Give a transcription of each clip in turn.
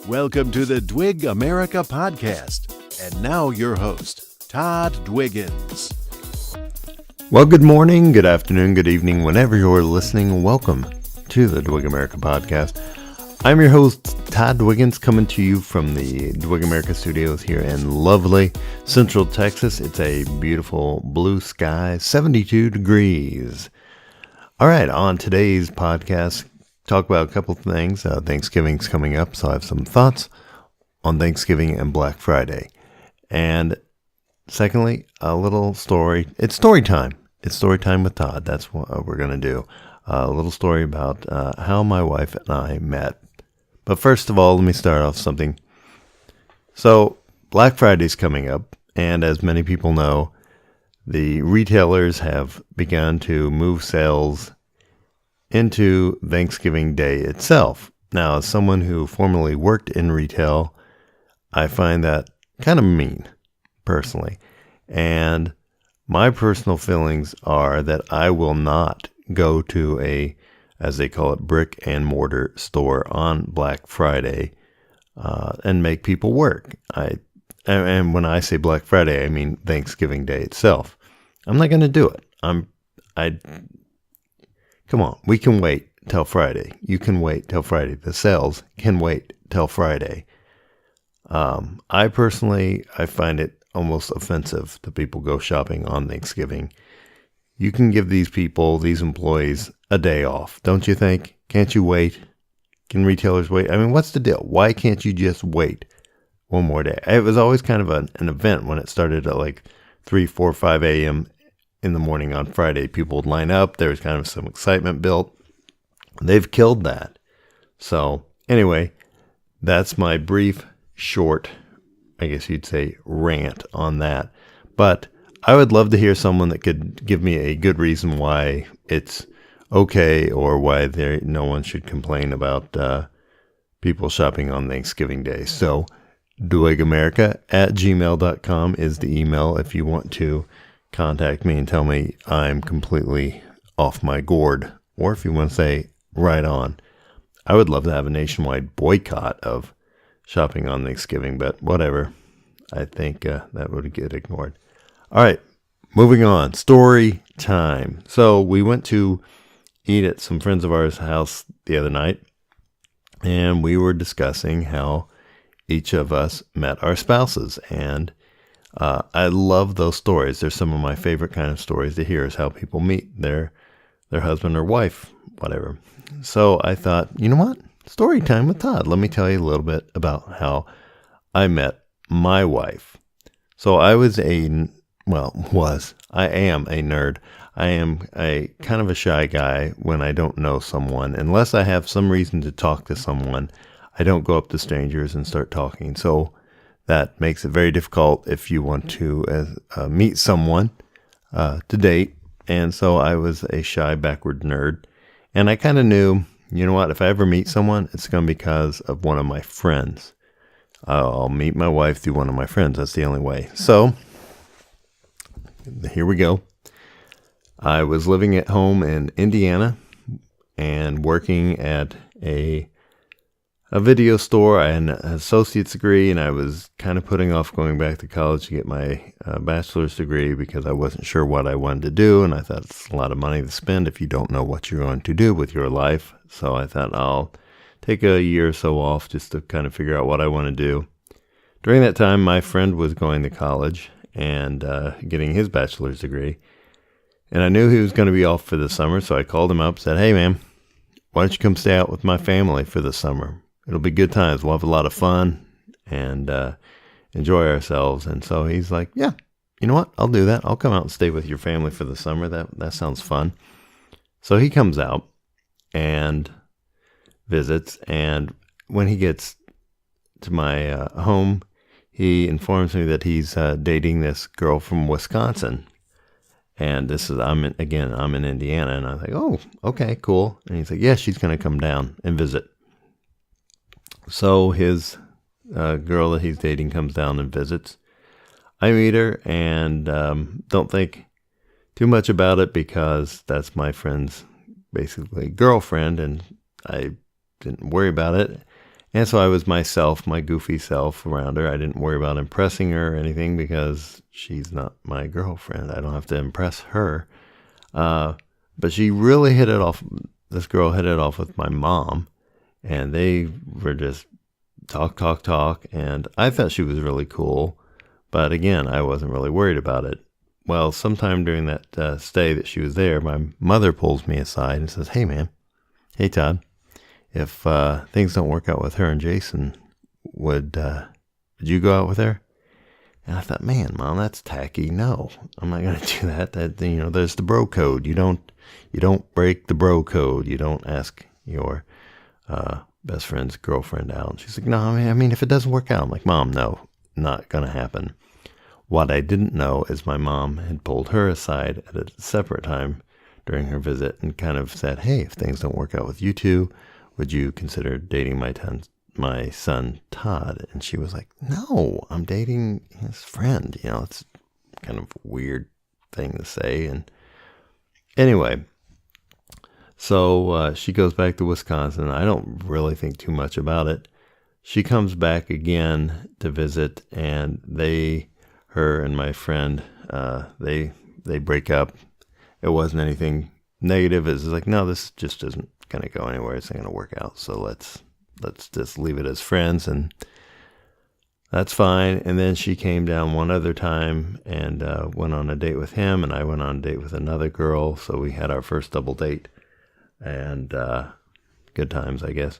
Welcome to the Dwig America podcast. And now your host, Todd Dwiggins. Well, good morning, good afternoon, good evening, whenever you're listening. Welcome to the Dwig America podcast. I'm your host, Todd Dwiggins, coming to you from the Dwig America studios here in lovely Central Texas. It's a beautiful blue sky, 72 degrees. All right, on today's podcast, talk about a couple of things. Thanksgiving's coming up, so I have some thoughts on Thanksgiving and Black Friday. And secondly, a little story. It's story time. It's story time with Todd. That's what we're going to do. A little story about how my wife and I met. But first of all, let me start off something. So, Black Friday's coming up, and as many people know, the retailers have begun to move sales into Thanksgiving Day itself. Now, as someone who formerly worked in retail, I find that kind of mean, personally. And my personal feelings are that I will not go to a, as they call it, brick and mortar store on Black Friday and make people work. And when I say Black Friday, I mean Thanksgiving Day itself. I'm not going to do it. Come on, we can wait till Friday. You can wait till Friday. The sales can wait till Friday. I find it almost offensive that people go shopping on Thanksgiving. You can give these people, these employees, a day off, don't you think? Can't you wait? Can retailers wait? I mean, what's the deal? Why can't you just wait one more day? It was always kind of an event when it started at like 3, 4, 5 a.m. in the morning on Friday. People would line up. There was kind of some excitement built. They've killed that. So anyway, that's my brief, short, I guess you'd say, rant on that. But I would love to hear someone that could give me a good reason why it's okay or why no one should complain about people shopping on Thanksgiving Day. So dwigamerica@gmail.com is the email if you want to contact me and tell me I'm completely off my gourd. Or if you want to say, right on. I would love to have a nationwide boycott of shopping on Thanksgiving, but whatever. I think that would get ignored. All right, moving on. Story time. So we went to eat at some friends of ours' house the other night, and we were discussing how each of us met our spouses. And I love those stories. They're some of my favorite kind of stories to hear, is how people meet their husband or wife, whatever. So I thought, you know what? Story time with Todd. Let me tell you a little bit about how I met my wife. So I am a nerd. I am a kind of a shy guy when I don't know someone. Unless I have some reason to talk to someone, I don't go up to strangers and start talking. So that makes it very difficult if you want to meet someone to date. And so I was a shy, backward nerd. And I kind of knew, you know what, if I ever meet someone, it's going to be because of one of my friends. I'll meet my wife through one of my friends. That's the only way. So here we go. I was living at home in Indiana and working at a video store. I had an associate's degree, and I was kind of putting off going back to college to get my bachelor's degree because I wasn't sure what I wanted to do, and I thought it's a lot of money to spend if you don't know what you're going to do with your life. So I thought I'll take a year or so off just to kind of figure out what I want to do. During that time, my friend was going to college and getting his bachelor's degree, and I knew he was going to be off for the summer, so I called him up and said, "Hey, man, why don't you come stay out with my family for the summer? It'll be good times. We'll have a lot of fun and enjoy ourselves." And so he's like, "Yeah, you know what? I'll do that. I'll come out and stay with your family for the summer. That sounds fun." So he comes out and visits. And when he gets to my home, he informs me that he's dating this girl from Wisconsin. And I'm in Indiana. And I was like, "Oh, okay, cool." And he's like, "Yeah, she's going to come down and visit." So his girl that he's dating comes down and visits. I meet her and don't think too much about it because that's my friend's basically girlfriend, and I didn't worry about it. And so I was myself, my goofy self around her. I didn't worry about impressing her or anything because she's not my girlfriend. I don't have to impress her. But she really hit it off. This girl hit it off with my mom, and they were just talk. And I thought she was really cool. But again, I wasn't really worried about it. Well, sometime during that stay that she was there, my mother pulls me aside and says, hey, Todd, if things don't work out with her and Jason, would you go out with her? And I thought, man, Mom, that's tacky. No, I'm not going to do that. There's the bro code. You don't break the bro code. You don't ask your best friend's girlfriend out. And she's like, no, I mean, if it doesn't work out, I'm like, Mom, no, not going to happen. What I didn't know is my mom had pulled her aside at a separate time during her visit and kind of said, hey, if things don't work out with you two, would you consider dating my son, Todd? And she was like, no, I'm dating his friend. It's kind of a weird thing to say. And anyway, so she goes back to Wisconsin. I don't really think too much about it. She comes back again to visit, and her and my friend, they break up. It wasn't anything negative. It was like, no, this just isn't going to go anywhere. It's not going to work out. So let's just leave it as friends, and that's fine. And then she came down one other time and went on a date with him, and I went on a date with another girl. So we had our first double date, and good times, I guess.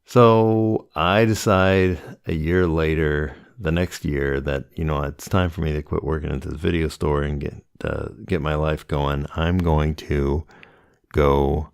So I decide a year later, the next year, that it's time for me to quit working at this video store and get my life going. I'm going to go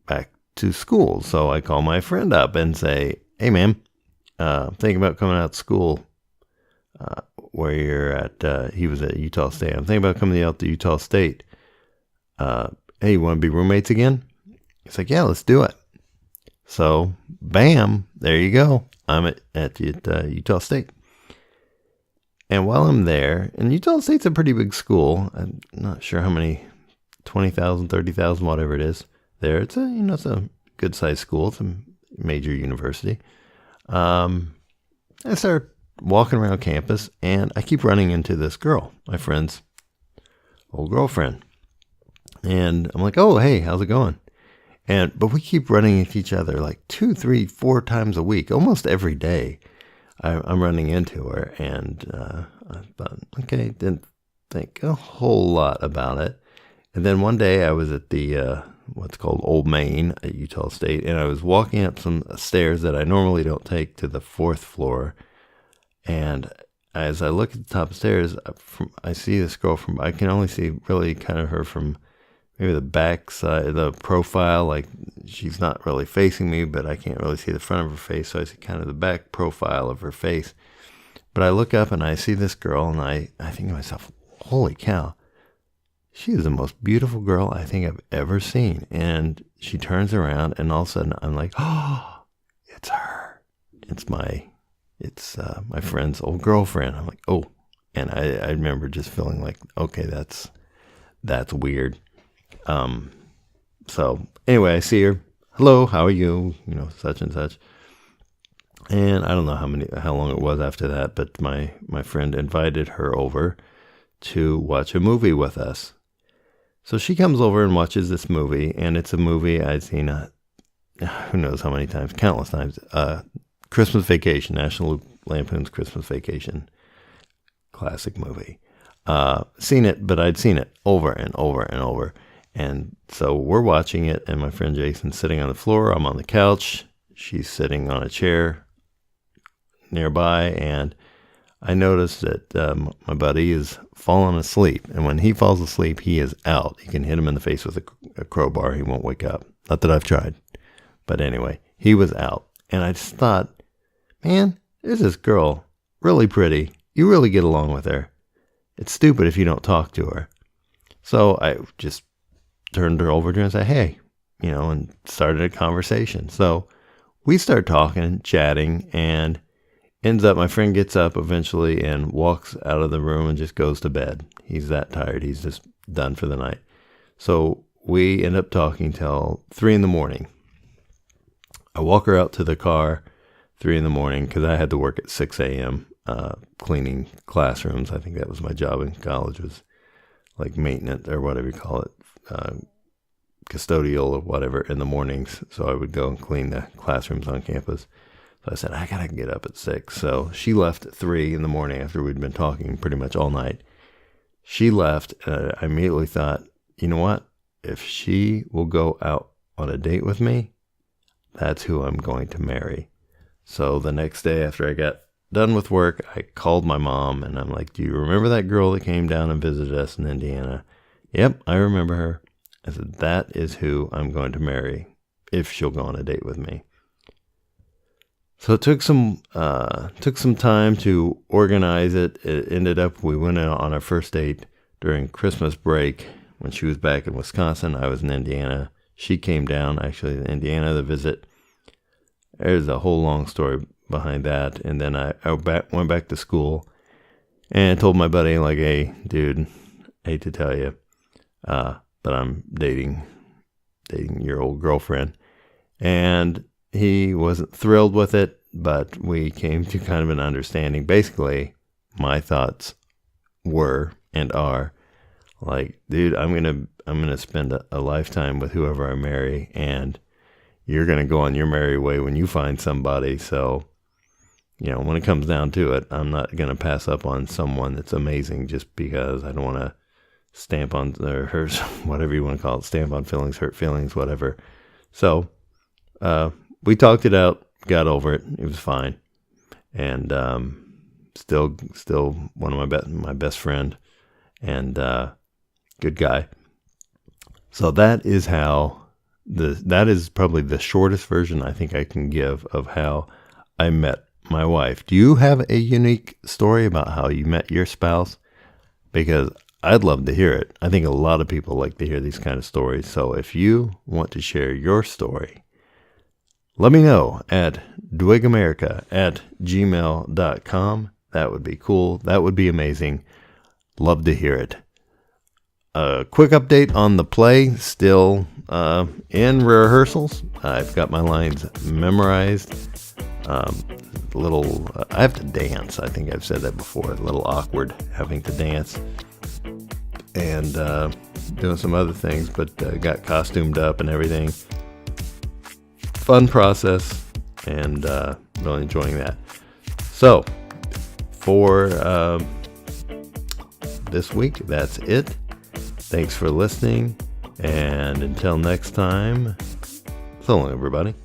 back to school. So I call my friend up and say, hey, ma'am, I'm thinking about coming out of school where you're at. He was at Utah State. I'm thinking about coming out to Utah State. Hey, you want to be roommates again? He's like, yeah, let's do it. So, bam, there you go. I'm at Utah State. And while I'm there, and Utah State's a pretty big school. I'm not sure how many, 20,000, 30,000, whatever it is there. It's a good sized school. It's a major university. I start walking around campus, and I keep running into this girl, my friend's old girlfriend. And I'm like, oh, hey, how's it going? But we keep running into each other like 2, 3, 4 times a week, almost every day. I'm running into her, and I thought, okay, didn't think a whole lot about it. And then one day I was at the what's called Old Main at Utah State, and I was walking up some stairs that I normally don't take to the 4th floor. And as I look at the top of the stairs, I see this girl I can only see really kind of her from maybe the back side, the profile, like she's not really facing me, but I can't really see the front of her face, so I see kind of the back profile of her face. But I look up and I see this girl, and I think to myself, holy cow, she is the most beautiful girl I think I've ever seen. And she turns around, and all of a sudden I'm like, oh, it's her. It's my friend's old girlfriend. I'm like, oh. And I remember just feeling like, okay, that's weird. So anyway, I see her. Hello, how are you? Such and such. And I don't know how long it was after that, but my friend invited her over to watch a movie with us. So she comes over and watches this movie, and it's a movie I'd seen who knows how many times, countless times. Christmas Vacation, National Lampoon's Christmas Vacation. Classic movie. Seen it, but I'd seen it over and over and over. And so we're watching it, and my friend Jason's sitting on the floor. I'm on the couch. She's sitting on a chair nearby, and I noticed that my buddy is falling asleep. And when he falls asleep, he is out. You can hit him in the face with a crowbar. He won't wake up. Not that I've tried. But anyway, he was out. And I just thought, man, there's this girl, really pretty. You really get along with her. It's stupid if you don't talk to her. So I just turned her over to her and said, hey, and started a conversation. So we start talking, chatting, and ends up my friend gets up eventually and walks out of the room and just goes to bed. He's that tired. He's just done for the night. So we end up talking till 3 a.m. I walk her out to the car, 3 in the morning, because I had to work at 6 a.m. Cleaning classrooms. I think that was my job in college, was like maintenance or whatever you call it, custodial or whatever in the mornings. So I would go and clean the classrooms on campus. So I said, I gotta get up at 6. So she left at 3 in the morning after we'd been talking pretty much all night. She left, and I immediately thought, you know what? If she will go out on a date with me, that's who I'm going to marry. So the next day after I got done with work, I called my mom, and I'm like, do you remember that girl that came down and visited us in Indiana? Yep, I remember her. I said, that is who I'm going to marry if she'll go on a date with me. So it took some time to organize it. It ended up, we went out on our first date during Christmas break when she was back in Wisconsin. I was in Indiana. She came down actually to Indiana to visit. There's a whole long story behind that. And then I went back to school and told my buddy, like, hey, dude, I hate to tell you, but I'm dating your old girlfriend. And he wasn't thrilled with it, but we came to kind of an understanding. Basically, my thoughts were and are like, dude, I'm gonna spend a lifetime with whoever I marry, and you're gonna go on your merry way when you find somebody. So, you know, when it comes down to it, I'm not gonna pass up on someone that's amazing just because I don't want to stamp on or hurt, whatever you want to call it, stamp on feelings, hurt feelings, whatever. So, we talked it out, got over it. It was fine, and still one of my best friend, and good guy. So that is probably the shortest version I think I can give of how I met my wife. Do you have a unique story about how you met your spouse? Because I'd love to hear it. I think a lot of people like to hear these kind of stories. So if you want to share your story, let me know at dwigamerica@gmail.com. That would be cool. That would be amazing. Love to hear it. A quick update on the play. Still in rehearsals. I've got my lines memorized. I have to dance. I think I've said that before. A little awkward having to dance. And doing some other things, but got costumed up and everything. Fun process, and really enjoying that. So for this week, that's it. Thanks for listening, and until next time, so long, everybody.